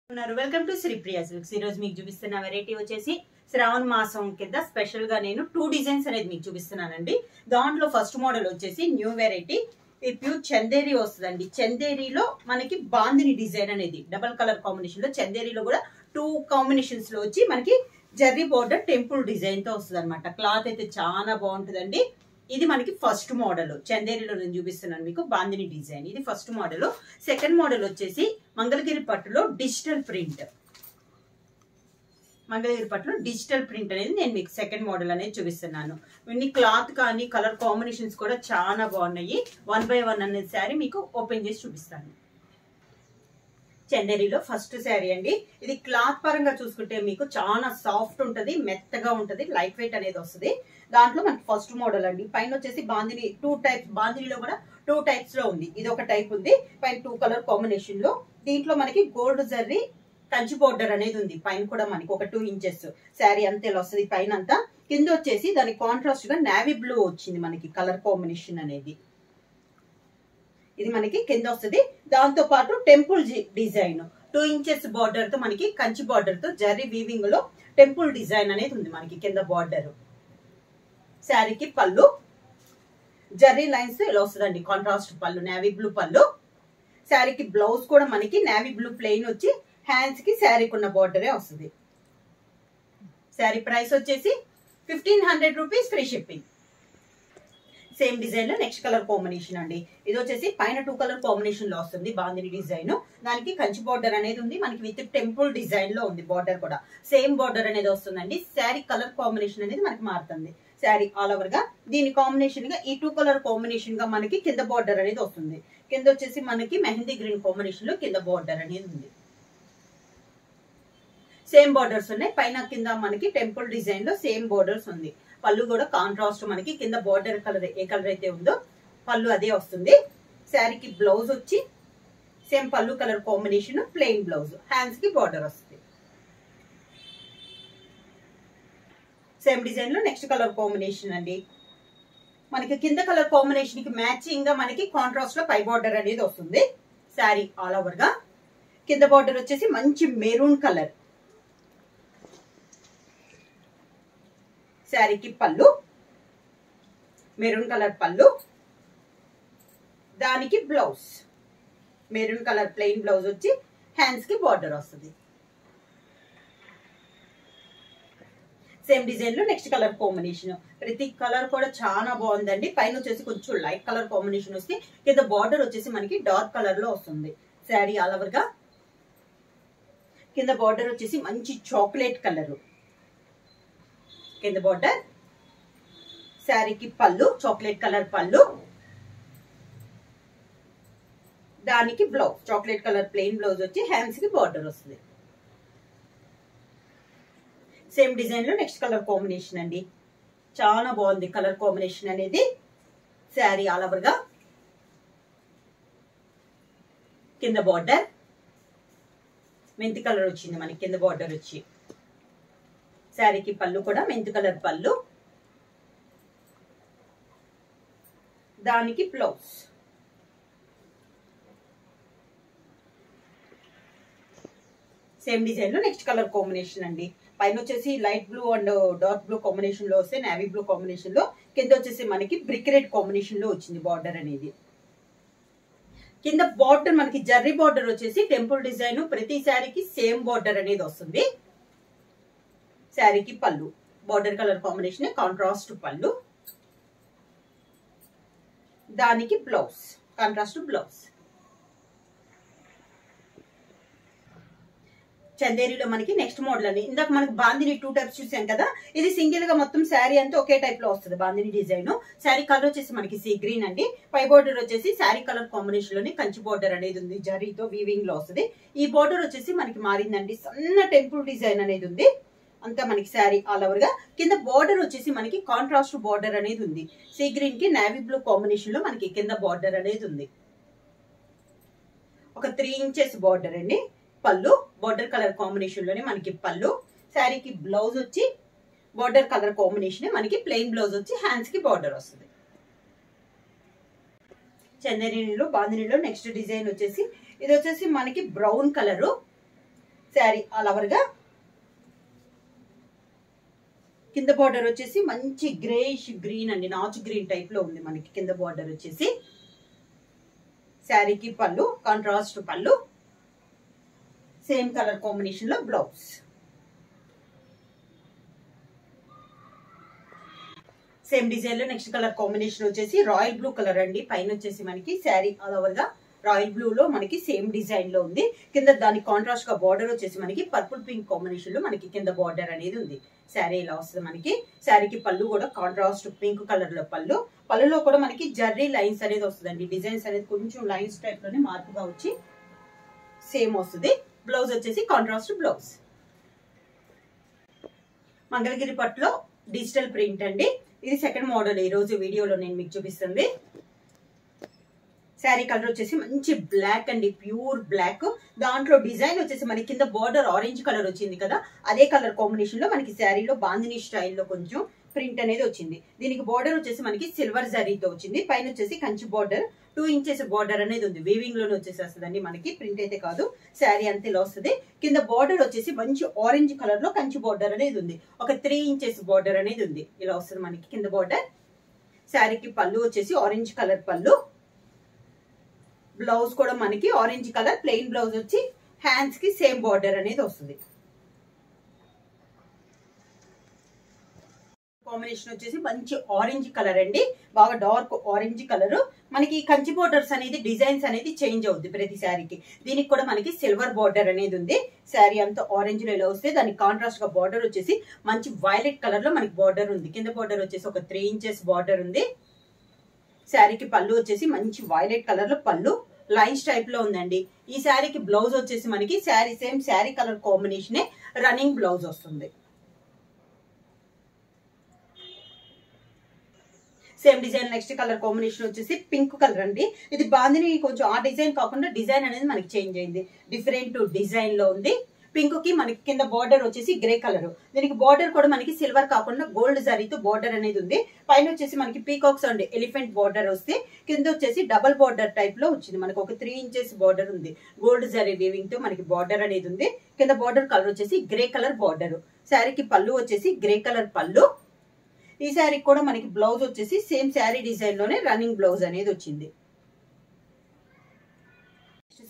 Welcome to Sripriya silks. ఈ రోజు మీకు చూపిస్తున్న వెరైటీ వచ్చేసి శ్రావణ మాసం కింద స్పెషల్ గా నేను 2 డిజైన్స్ అనేది మీకు చూపిస్తున్నానండి. దాంట్లో ఫస్ట్ మోడల్ వచ్చేసి న్యూ వెరైటీ ప్యూర్ చందేరి వస్తుందండి. చందేరిలో మనకి బాందిని డిజైన్ అనేది డబల్ కలర్ కాంబినేషన్ లో, చందేరిలో కూడా 2 కాంబినేషన్స్ లో వచ్చి మనకి జర్రీ బోర్డర్ టెంపుల్ డిజైన్ తో వస్తుంది అనమాట. క్లాత్ అయితే చాలా బాగుంటుందండి. ఇది మనకి ఫస్ట్ మోడల్, చందేరిలో నేను చూపిస్తున్నాను మీకు బాందిని డిజైన్. ఇది ఫస్ట్ మోడల్. సెకండ్ మోడల్ వచ్చేసి మంగళగిరి పట్టులో డిజిటల్ ప్రింట్. మంగళగిరి పట్టులో డిజిటల్ ప్రింట్ అనేది నేను మీకు సెకండ్ మోడల్ అనేది చూపిస్తున్నాను. ఇన్ని క్లాత్ కానీ కలర్ కాంబినేషన్స్ కూడా చాలా బాగున్నాయి. 1 by 1 అనేది శారీ మీకు ఓపెన్ చేసి చూపిస్తాను. చందేరిలో ఫస్ట్ శారీ అండి. ఇది క్లాత్ పరంగా చూసుకుంటే మీకు చాలా సాఫ్ట్ ఉంటది, మెత్తగా ఉంటది, లైట్ వెయిట్ అనేది వస్తుంది. దాంట్లో మనకి ఫస్ట్ మోడల్ అండి. పైన వచ్చేసి బాందిని 2 టైప్స్, బాందినిలో కూడా 2 టైప్స్ లో ఉంది. ఇది ఒక టైప్ ఉంది పైన 2 కలర్ కాంబినేషన్ లో. దీంట్లో మనకి గోల్డ్ జర్రీ కంచి బోర్డర్ అనేది ఉంది. పైన కూడా మనకి ఒక 2 ఇంచెస్ శారీ అంతే వస్తుంది పైన అంతా. కింద వచ్చేసి దాని కాంట్రాస్ట్ గా నావీ బ్లూ వచ్చింది మనకి కలర్ కాంబినేషన్ అనేది. ఇది మనకి కింద వస్తుంది. దాంతో పాటు టెంపుల్ డిజైన్ 2 ఇంచెస్ బార్డర్ తో మనకి కంచి బార్డర్ తో జర్రీ వీవింగ్ లో టెంపుల్ డిజైన్ అనేది ఉంది మనకి కింద బార్డర్. శారీకి పళ్ళు జర్రీ లైన్స్ ఇలా వస్తుందండి, కాంట్రాస్ట్ పళ్ళు, నేవీ బ్లూ పళ్ళు. శారీకి బ్లౌజ్ కూడా మనకి నేవీ బ్లూ ప్లెయిన్ వచ్చి హ్యాండ్స్ కి శారీకి ఉన్న బార్డరే వస్తుంది. శారీ ప్రైస్ వచ్చేసి 1500 rupees, free shipping. Same design లో నెక్స్ట్ కలర్ కాంబినేషన్ అండి. ఇది వచ్చేసి పైన 2 కలర్ కాంబినేషన్ లో వస్తుంది బాందిని డిజైన్. దానికి కంచి బార్డర్ అనేది ఉంది మనకి, విత్ టెంపుల్ డిజైన్ లో ఉంది. బార్డర్ కూడా సేమ్ బార్డర్ అనేది వస్తుందండి. శారీ కలర్ కాంబినేషన్ అనేది మనకి మారుతుంది. శారీ ఆల్ ఓవర్ గా దీని కాంబినేషన్ గా ఈ 2 కలర్ కాంబినేషన్ గా మనకి కింద బార్డర్ అనేది వస్తుంది. కింద వచ్చేసి మనకి మెహందీ గ్రీన్ కాంబినేషన్ లో కింద బార్డర్ అనేది ఉంది. సేమ్ బార్డర్స్ ఉన్నాయి. పైన కింద మనకి టెంపుల్ డిజైన్ లో సేమ్ బార్డర్స్ ఉంది. పళ్ళు కూడా కాంట్రాస్ట్ మనకి కింద బార్డర్ కలర్ ఏ కలర్ అయితే ఉందో పళ్ళు అదే వస్తుంది. శారీకి బ్లౌజ్ వచ్చి సేమ్ పళ్ళు colour combination, plain blouse, hands కి బార్డర్ వస్తుంది. సేమ్ డిజైన్ లో నెక్స్ట్ కలర్ కాంబినేషన్ అండి. మనకి కింద కలర్ కాంబినేషన్ కి మ్యాచింగ్ గా మనకి కాంట్రాస్ట్ లో పై బార్డర్ అనేది వస్తుంది. శారీ ఆల్ ఓవర్ గా కింద బార్డర్ వచ్చేసి మంచి మెరూన్ కలర్. శారీకి పళ్ళు మెరూన్ కలర్ పళ్ళు, దానికి blouse maroon colour plain blouse వచ్చి హ్యాండ్స్ కి బార్డర్ వస్తుంది. సేమ్ డిజైన్ లో నెక్స్ట్ కలర్ కాంబినేషన్. ప్రతి కలర్ కూడా చాలా బాగుందండి. పైన వచ్చేసి కొంచెం లైట్ కలర్ కాంబినేషన్ వస్తే కింద బార్డర్ వచ్చేసి మనకి డార్క్ కలర్ లో వస్తుంది. శారీ ఆల్ ఓవర్ గా కింద బార్డర్ వచ్చేసి మంచి చాక్లెట్ కలర్ కింద బార్డర్. శారీకి పళ్ళు చాక్లెట్ కలర్ పళ్ళు, దానికి blouse chocolate colour plain blouse వచ్చి హ్యాండ్స్ కి బార్డర్ వస్తుంది. సేమ్ డిజైన్ లో నెక్స్ట్ కలర్ కాంబినేషన్ అండి. చాలా బాగుంది కలర్ కాంబినేషన్ అనేది. శారీ ఆల్ ఓవర్ గా కింద బార్డర్ మెంతి కలర్ వచ్చింది మనకి కింద బార్డర్ వచ్చి. శారీకి పళ్ళు కూడా మెంతి కలర్ పళ్ళు, దానికి బ్లౌజ్. సేమ్ డిజైన్ లో నెక్స్ట్ కలర్ కాంబినేషన్ అండి. పైన వచ్చేసి light blue and dark blue combination లో వస్తే నేవీ బ్లూ కాంబినేషన్ లో, కింద వచ్చేసి మనకి బ్రిక్ రెడ్ కాంబినేషన్ లో వచ్చింది బార్డర్ అనేది. కింద బార్డర్ మనకి జర్రీ బార్డర్ వచ్చేసి టెంపుల్ డిజైన్. ప్రతి శారీకి సేమ్ బార్డర్ అనేది వస్తుంది. శారీకి పళ్ళు బార్డర్ కలర్ కాంబినేషన్ కాంట్రాస్ట్ పళ్ళు, దానికి బ్లౌజ్ కాంట్రాస్ట్ బ్లౌజ్. చందేరిలో మనకి నెక్స్ట్ మోడల్ అండి. ఇందాక మనకి బాందిని 2 టైప్స్ చూసాం కదా, ఇది సింగిల్ గా మొత్తం శారీ అంతా ఒకే టైప్ లో వస్తుంది బాందిని డిజైన్. శారీ కలర్ వచ్చేసి మనకి సీ గ్రీన్ అండి. పై బోర్డర్ వచ్చేసి శారీ కలర్ కాంబినేషన్ లోనే కంచి బోర్డర్ అనేది ఉంది, జరీతో వీవింగ్ లో వస్తుంది. ఈ బోర్డర్ వచ్చేసి మనకి మారిందండి, సన్న టెంపుల్ డిజైన్ అనేది ఉంది అంతా మనకి. శారీ ఆల్ ఓవర్ గా కింద బార్డర్ వచ్చేసి మనకి కాంట్రాస్ట్ బార్డర్ అనేది ఉంది. సీ గ్రీన్ కి నేవీ బ్లూ కాంబినేషన్ లో మనకి కింద బార్డర్ అనేది ఉంది. ఒక 3 ఇంచెస్ బార్డర్ అండి. పళ్ళు బార్డర్ కలర్ కాంబినేషన్ లోనే మనకి పళ్ళు. శారీకి బ్లౌజ్ వచ్చి బార్డర్ కలర్ కాంబినేషన్ మనకి ప్లెయిన్ బ్లౌజ్ వచ్చి హ్యాండ్స్ కి బార్డర్ వస్తుంది. చందేరిలో బాందినిలో నెక్స్ట్ డిజైన్ వచ్చేసి ఇది వచ్చేసి మనకి brown colour sari all over గా కింద బార్డర్ వచ్చేసి మంచి గ్రేష్ గ్రీన్ అండి, నాచు గ్రీన్ టైప్ లో ఉంది మనకి కింద బార్డర్ వచ్చేసి. శారీకి పళ్ళు కాంట్రాస్ట్ పళ్ళు, సేమ్ కలర్ కాంబినేషన్ లో బ్లౌజ్. సేమ్ డిజైన్ లో నెక్స్ట్ కలర్ కాంబినేషన్ వచ్చేసి రాయల్ బ్లూ కలర్ అండి. పైన వచ్చేసి మనకి శారీ ఆల్ ఓవర్ గా రాయల్ బ్లూ లో మనకి సేమ్ డిజైన్ లో ఉంది. కింద దానికి కాంట్రాస్ట్ గా బార్డర్ వచ్చేసి మనకి పర్పుల్ పింక్ కాంబినేషన్ లో మనకి కింద బార్డర్ అనేది ఉంది. శారీ ఇలా వస్తుంది మనకి. శారీకి పళ్ళు కూడా కాంట్రాస్ట్ పింక్ కలర్ లో పళ్ళు. పళ్ళులో కూడా మనకి జర్రీ లైన్స్ అనేది వస్తుందండి. డిజైన్స్ అనేది కొంచెం లైన్స్ టైప్ లోనే మార్పుగా వచ్చి సేమ్ వస్తుంది. బ్లౌజ్ వచ్చేసి కాంట్రాస్ట్ బ్లౌజ్. మంగళగిరి పట్టులో డిజిటల్ ప్రింట్ అండి. ఇది సెకండ్ మోడల్ ఈ రోజు వీడియోలో నేను మీకు చూపిస్తుంది. శారీ కలర్ వచ్చేసి మంచి బ్లాక్ అండి, ప్యూర్ బ్లాక్. దాంట్లో డిజైన్ వచ్చేసి మనకి కింద బార్డర్ ఆరెంజ్ కలర్ వచ్చింది కదా, అదే కలర్ కాంబినేషన్ లో మనకి శారీలో బాందిని స్టైల్లో కొంచెం ప్రింట్ అనేది వచ్చింది. దీనికి బార్డర్ వచ్చేసి మనకి సిల్వర్ జరీతో వచ్చింది. పైన వచ్చేసి కంచి బార్డర్ 2 ఇంచెస్ బార్డర్ అనేది ఉంది. వీవింగ్ లోనే వచ్చేసేస్తుందండి మనకి, ప్రింట్ అయితే కాదు. శారీ అంతే ఇలా వస్తుంది. కింద బార్డర్ వచ్చేసి మంచి ఆరెంజ్ కలర్ లో కంచి బార్డర్ అనేది ఉంది. ఒక 3 ఇంచెస్ బార్డర్ అనేది ఉంది. ఇలా వస్తుంది మనకి కింద బార్డర్. శారీకి పళ్ళు వచ్చేసి ఆరెంజ్ కలర్ పళ్ళు. బ్లౌజ్ కూడా మనకి ఆరెంజ్ కలర్ ప్లెయిన్ బ్లౌజ్ వచ్చి హ్యాండ్స్ కి సేమ్ బార్డర్ అనేది వస్తుంది. కాంబినేషన్ వచ్చేసి మంచి ఆరెంజ్ కలర్ అండి, బాగా డార్క్ ఆరెంజ్ కలర్. మనకి కంచి బోర్డర్స్ అనేది డిజైన్స్ అనేది చేంజ్ అవుతుంది ప్రతి శారీకి. దీనికి కూడా మనకి సిల్వర్ బార్డర్ అనేది ఉంది. శారీ అంతా ఆరెంజ్ లో ఇలా వస్తే దానికి కాంట్రాస్ట్ గా బార్డర్ వచ్చేసి మంచి వైలెట్ కలర్ లో మనకి బార్డర్ ఉంది. కింద బార్డర్ వచ్చేసి ఒక 3 ఇంచెస్ బార్డర్ ఉంది. శారీకి పళ్ళు వచ్చేసి మంచి వైలెట్ కలర్ లో పళ్ళు లైన్స్ టైప్ లో ఉందండి. ఈ శారీకి బ్లౌజ్ వచ్చేసి మనకి sari same sari colour combination running blouse వస్తుంది. Same design next colour combination వచ్చేసి పింక్ కలర్ అండి. ఇది బాందిని కొంచెం ఆ డిజైన్ కాకుండా డిజైన్ అనేది మనకి చేంజ్ అయింది, డిఫరెంట్ డిజైన్ లో ఉంది. పింక్ కి మనకి కింద బార్డర్ వచ్చేసి గ్రే కలర్. దీనికి బార్డర్ కూడా మనకి సిల్వర్ కాకుండా గోల్డ్ జరీతో బార్డర్ అనేది ఉంది. పైన వచ్చేసి మనకి పీకాక్స్ అండ్ ఎలిఫెంట్ బార్డర్ వస్తే కింద వచ్చేసి డబల్ బార్డర్ టైప్ లో వచ్చింది. మనకి ఒక 3 ఇంచెస్ బార్డర్ ఉంది. గోల్డ్ జరీ వీవింగ్ తో మనకి బార్డర్ అనేది ఉంది. కింద బార్డర్ కలర్ వచ్చేసి గ్రే కలర్ బార్డర్. శారీకి పళ్ళు వచ్చేసి గ్రే కలర్ పళ్ళు. ఈ శారీకి కూడా మనకి బ్లౌజ్ వచ్చేసి సేమ్ శారీ డిజైన్ లోనే రన్నింగ్ బ్లౌజ్ అనేది వచ్చింది.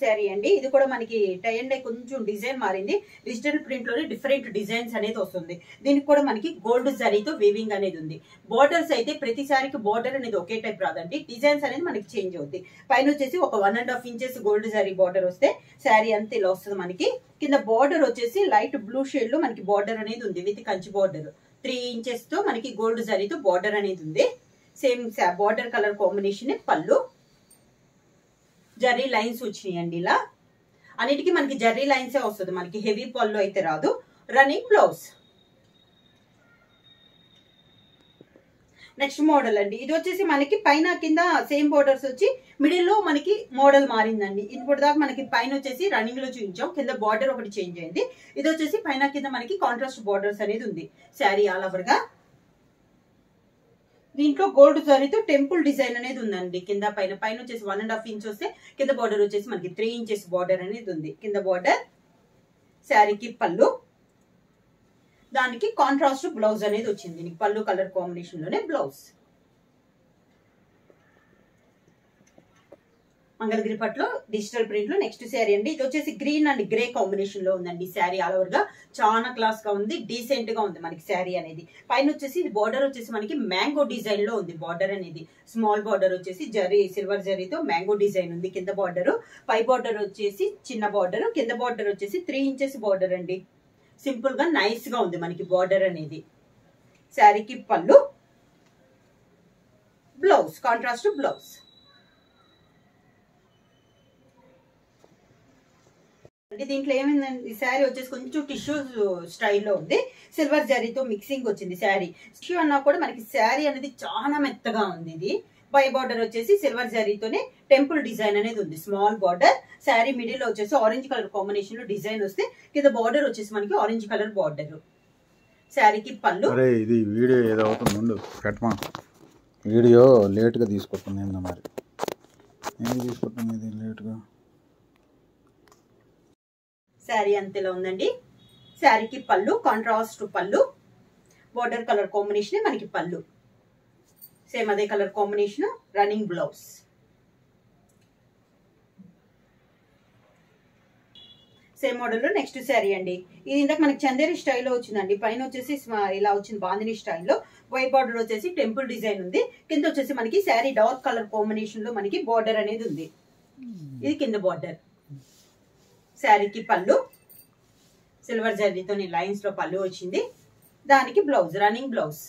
శారీ అండి, ఇది కూడా మనకి టై అండ్ డై కొంచెం డిజైన్ మారింది. డిజిటల్ ప్రింట్ లోనే డిఫరెంట్ డిజైన్స్ అనేది వస్తుంది. దీనికి కూడా మనకి గోల్డ్ జరీతో వీవింగ్ అనేది ఉంది. బార్డర్స్ అయితే ప్రతి శారీకి బార్డర్ అనేది ఒకే టైప్ రాదండి, డిజైన్స్ అనేది మనకి చేంజ్ అవుతుంది. పైన వచ్చేసి ఒక 1.5 ఇంచెస్ గోల్డ్ జరీ బార్డర్ వస్తే శారీ అంతా ఇలా వస్తుంది మనకి. కింద బార్డర్ వచ్చేసి లైట్ బ్లూ షేడ్ లో మనకి బార్డర్ అనేది ఉంది విత్ కంచి బార్డర్. 3 ఇంచెస్ తో మనకి గోల్డ్ జరీతో బార్డర్ అనేది ఉంది. సేమ్ బార్డర్ కలర్ కాంబినేషన్ పళ్ళు. జర్రీ లైన్స్ వచ్చినాయండి. ఇలా అన్నిటికీ మనకి జర్రీ లైన్సే వస్తుంది, మనకి హెవీ పళ్ళు అయితే రాదు. Running blouse. నెక్స్ట్ మోడల్ అండి, ఇది వచ్చేసి మనకి పైన కింద సేమ్ బోర్డర్స్ వచ్చి మిడిల్ లో మనకి మోడల్ మారిందండి. ఇప్పుడు దాకా మనకి పైన వచ్చేసి రన్నింగ్ లో చూపించాం, కింద బార్డర్ ఒకటి చేంజ్ అయింది. ఇది వచ్చేసి పైన కింద మనకి కాంట్రాస్ట్ బార్డర్స్ అనేది ఉంది. శారీ ఆల్ ఓవర్ గా దీంట్లో గోల్డ్ జరీతో టెంపుల్ డిజైన్ అనేది ఉందండి. కింద పైన పైన వచ్చేసి 1.5 ఇంచ్ వస్తే కింద బార్డర్ వచ్చేసి మనకి 3 ఇంచెస్ బార్డర్ అనేది ఉంది. కింద బార్డర్. శారీకి పళ్ళు, దానికి కాంట్రాస్ట్ బ్లౌజ్ అనేది వచ్చింది. దీనికి పళ్ళు కలర్ కాంబినేషన్ లోనే బ్లౌజ్. మంగళగిరి పట్టులో డిజిటల్ ప్రింట్ లో నెక్స్ట్ శారీ అండి. ఇది వచ్చేసి గ్రీన్ అండ్ గ్రే కాంబినేషన్ లో ఉందండి. శారీ ఆల్ ఓవర్ గా చాలా క్లాస్ గా ఉంది, డీసెంట్ గా ఉంది మనకి శారీ అనేది. పైన వచ్చేసి ఇది బార్డర్ వచ్చేసి మనకి మ్యాంగో డిజైన్ లో ఉంది. బార్డర్ అనేది స్మాల్ బార్డర్ వచ్చేసి జరీ సిల్వర్ జరీతో మ్యాంగో డిజైన్ ఉంది. కింద బార్డర్, పై బార్డర్ వచ్చేసి చిన్న బార్డర్, కింద బార్డర్ వచ్చేసి 3 ఇంచెస్ బార్డర్ అండి. సింపుల్ గా నైస్ గా ఉంది మనకి బార్డర్ అనేది. శారీకి పళ్ళు, బ్లౌజ్ కాంట్రాస్ట్ బ్లౌజ్. దీంట్లో ఏమైందండి, ఈ శారీ వచ్చేసి కొంచెం టిష్యూ స్టైల్లో ఉంది. సిల్వర్ జరీతో మిక్సింగ్ వచ్చింది శారీ. టిష్యూ అన్నా కూడా మనకి శారీ అనేది చాలా మెత్తగా ఉంది. ఇది పై బార్డర్ వచ్చేసి సిల్వర్ జరీతోనే టెంపుల్ డిజైన్ అనేది ఉంది. Small border. శారీ మిడిల్ లో వచ్చేసి ఆరెంజ్ కలర్ కాంబినేషన్ లో డిజైన్ వస్తే కింద బార్డర్ వచ్చేసి మనకి ఆరెంజ్ కలర్ బార్డర్. శారీకి పళ్ళు. ఇది వీడియో ఏదో అవుతుంది, వీడియో లేట్ గా తీసుకుంటుంది. మరి ఏం తీసుకుంటుంది ఇది లేట్ గా. శారీ అంతేలా ఉందండి. శారీకి పళ్ళు కాంట్రాస్ట్ పళ్ళు, బోర్డర్ కలర్ కాంబినేషన్ మనకి పళ్ళు, సేమ్ అదే colour combination, running blouse. Same model లో నెక్స్ట్ శారీ అండి. ఇది ఇందాక మనకి చందేరి స్టైల్లో వచ్చిందండి. పైన వచ్చేసి ఇలా వచ్చింది బాందిని స్టైల్లో, వైట్ బార్డర్ వచ్చేసి టెంపుల్ డిజైన్ ఉంది. కింద వచ్చేసి మనకి శారీ డార్క్ కలర్ కాంబినేషన్ లో మనకి బార్డర్ అనేది ఉంది. ఇది కింద బార్డర్. శారీకి పళ్ళు సిల్వర్ జరీతో లైన్స్ లో పళ్ళు వచ్చింది. దానికి బ్లౌజ్ రన్నింగ్ బ్లౌజ్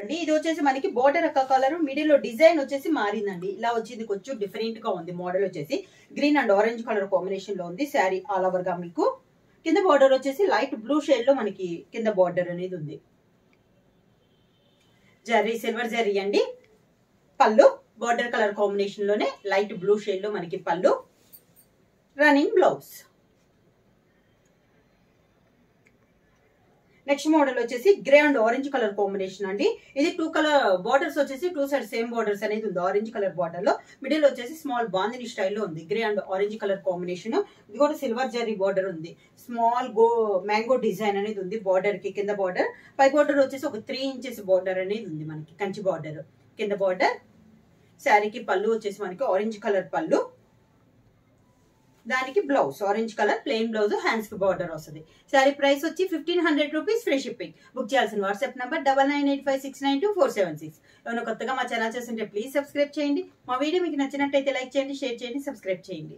అండి. ఇది వచ్చేసి మనకి బోర్డర్ ఒక కలర్, మిడిల్ లో డిజైన్ వచ్చేసి మారిందండి. ఇలా వచ్చింది, కొంచెం డిఫరెంట్ గా ఉంది. మోడల్ వచ్చేసి green and orange colour combination లో ఉంది. శారీ ఆల్ ఓవర్ గా మీకు కింద బార్డర్ వచ్చేసి లైట్ బ్లూ షేడ్ లో మనకి కింద బార్డర్ అనేది ఉంది. జరీ సిల్వర్ జరీ అండి. పళ్ళు బార్డర్ కలర్ కాంబినేషన్ లోనే లైట్ బ్లూ షేడ్ లో మనకి పళ్ళు, రన్నింగ్ బ్లౌజ్. నెక్స్ట్ మోడల్ వచ్చేసి grey and orange colour combination అండి. ఇది 2 కలర్ బార్డర్స్ వచ్చేసి 2 సైడ్ సేమ్ బార్డర్స్ అనేది ఉంది. ఆరెంజ్ కలర్ బార్డర్ లో మిడిల్ వచ్చేసి స్మాల్ బాందిని స్టైల్లో ఉంది. Grey and orange colour combination. ఇది కూడా సిల్వర్ జరీ బార్డర్ ఉంది. స్మాల్ మ్యాంగో డిజైన్ అనేది ఉంది బార్డర్ కి. కింద బార్డర్, పై బార్డర్ వచ్చేసి ఒక 3 ఇంచెస్ బార్డర్ అనేది ఉంది మనకి, కంచి బార్డర్ కింద బార్డర్. శారీకి పళ్ళు వచ్చేసి మనకి ఆరెంజ్ కలర్ పళ్ళు, దానికి blouse orange colour plain blouse, hands కి బార్డర్ వస్తుంది. శారీ ప్రైస్ వచ్చి 1500 రూపీస్, ఫ్రీ షిప్పింగ్. బుక్ చేయాల్సిన వాట్సాప్ నంబర్ 9985692476. ఏమైనా కొత్తగా మా ఛానల్ చేస్తుంటే ప్లీజ్ సబ్స్క్రైబ్ చేయండి. మా వీడియో మీకు నచ్చినట్టయితే లైక్ చేయండి, షేర్ చేయండి, సబ్స్క్రైబ్ చేయండి.